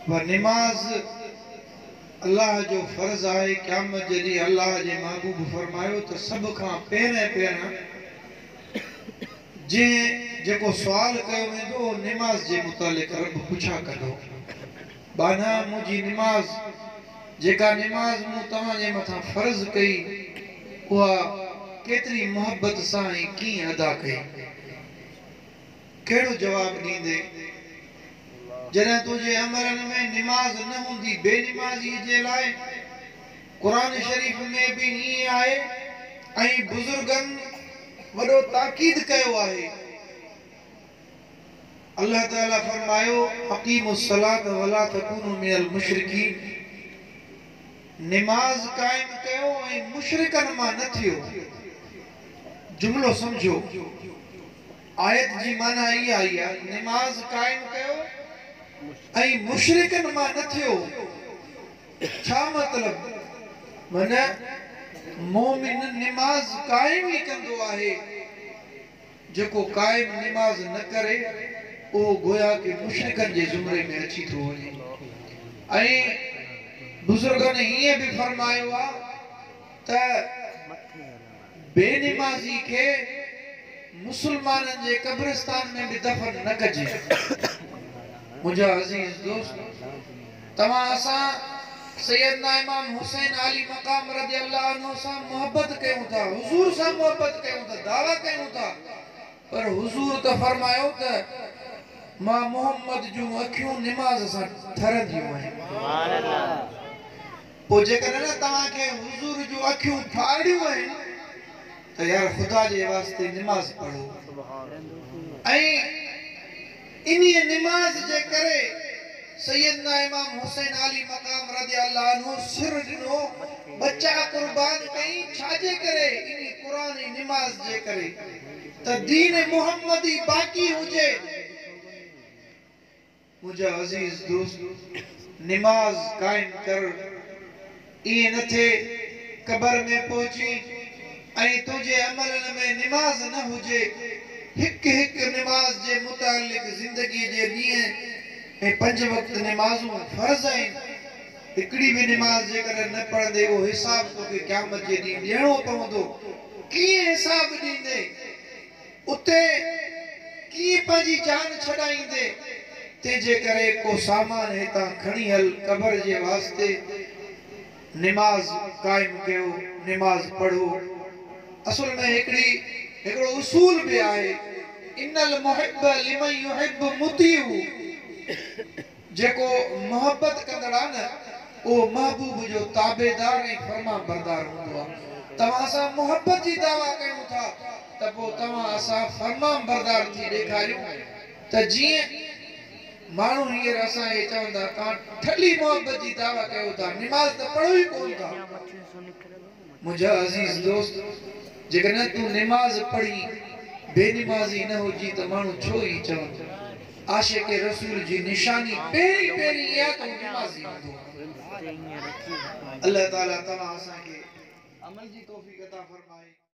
व निमाज अल्लाह जो फर्ज है। क़यामत जॾहिं अल्लाह जे महबूब फरमायो त सब खां पहिरियों जेको सवाल कयो वेंदो निमाज जे मुतालिक रब पुछा कंदो। बाना मुंहिंजी निमाज जेका निमाज मूं तव्हां जे मथां फर्ज कई उहा केतिरी मोहब्बत सां ऐं कीअं अदा कई। कहिड़ो जवाब ॾींदे जॾहिं तुंहिंजे अमलनि में निमाज न हूंदी। बेनिमाज़ी जे लाइ क़ुरान शरीफ़ में भी ईअं आहे ऐं बुज़ुर्गनि वॾो ताकीद कयो आहे। अल्लाह ताला फरमायो अक़ीमुस सलात वला तकूनु मिनल मुशरिकीन। निमाज कायम कयो ऐं मुशरिकनि मां न थियो। जुमलो समझो, आयत जी माना इहा आई आहे निमाज कायम कयो ऐं मुशरिकनि मां न थियो। छा मतलब? माना मोमिन निमाज कायम ही कंदो आहे। जेको कायम निमाज न करे वो गोया के मुशरिकनि जे ज़ुमरे में अची थो वञे। ऐं बुजुर्गनि हीअं बि फरमायो आहे त बेनिमाज़ी के मुसलमाननि जे कब्रिस्तान में भी दफन न कजे। मुझा अजीज दोस्त, तमाम असां सैयदना इमाम हुसैन अली मकाम रज़ी अल्लाह अन्हु सां मोहब्बत कयूं था, हुजूर सां मोहब्बत कयूं था, दावा कयूं था, पर हुजूर तो फरमायो त मां मोहम्मद जूं अखियूं निमाज सां ठरंदियूं आहिनि। सुभान अल्लाह। पोइ जेकर न तव्हां खे हुजूर जूं अखियूं फाड़ियूं आहिनि त यार खुदा जे वास्ते निमाज पढ़ो। ऐं इन्ही निमाज जे करे सैयदना इमाम हुसैन अली मकाम रज़ी अल्लाह अन्हु सिर ॾिनो, बच्चा कुर्बान कई। छाजे करे? इन्ही कुरान निमाज जे करे त दीन मुहम्मदी बाक़ी हुजे। मुझा अजीज दोस्त, निमाज कायम कर। ये न थे कब्र में पहुंची ऐं तुझे अमलन में निमाज न हुजे। हिक हिक निमाज जे मुतालिक जिंदगी जे ॾींहं ऐं 5 वक्त निमाजूं फर्ज आहिनि। हिकड़ी भी निमाज जेकर न पढ़ंदे वो हिसाब तोखे क़यामत जे ॾींहुं ॾियणो पवंदो। कीअं हिसाब ॾींदे? उते कीअं पंहिंजी जान छॾाईंदे? तंहिंजे करे को सामान हितां खणी हल कब्र जे वास्ते। निमाज कायम कयो, निमाज पढ़ो। असल में हिकड़ो उसूल भी आहे, इन्नल मुहिब्ब लिमन युहिब्ब मुतीउ। जेको मोहब्बत कंदड़ आहे न वो महबूब जो ताबेदार ऐं फर्मा बरदार हूंदो आहे। तव्हां सां मोहब्बत जी दावा कयूं था त पोइ तव्हां असां फर्मा बरदार थी ॾेखारियूं त जीअं माण्हू हींअर असां हे चवंदा तव्हां ठली मोहब्बत जी दावा कयो था, निमाज त पढ़ो ई कोन था। मुंहिंजा अजीज दोस्त, जेकॾहिं तूं निमाज पढ़ी बेनिमाज़ी न हुजी त माण्हू छो ई चवनि। आशिक़ रसूल जी निशानी पहिरीं इहा त निमाज़ी हूंदो। अल्लाह ताला तव्हां असांखे अमल जी तौफ़ीक़ अता फरमाए।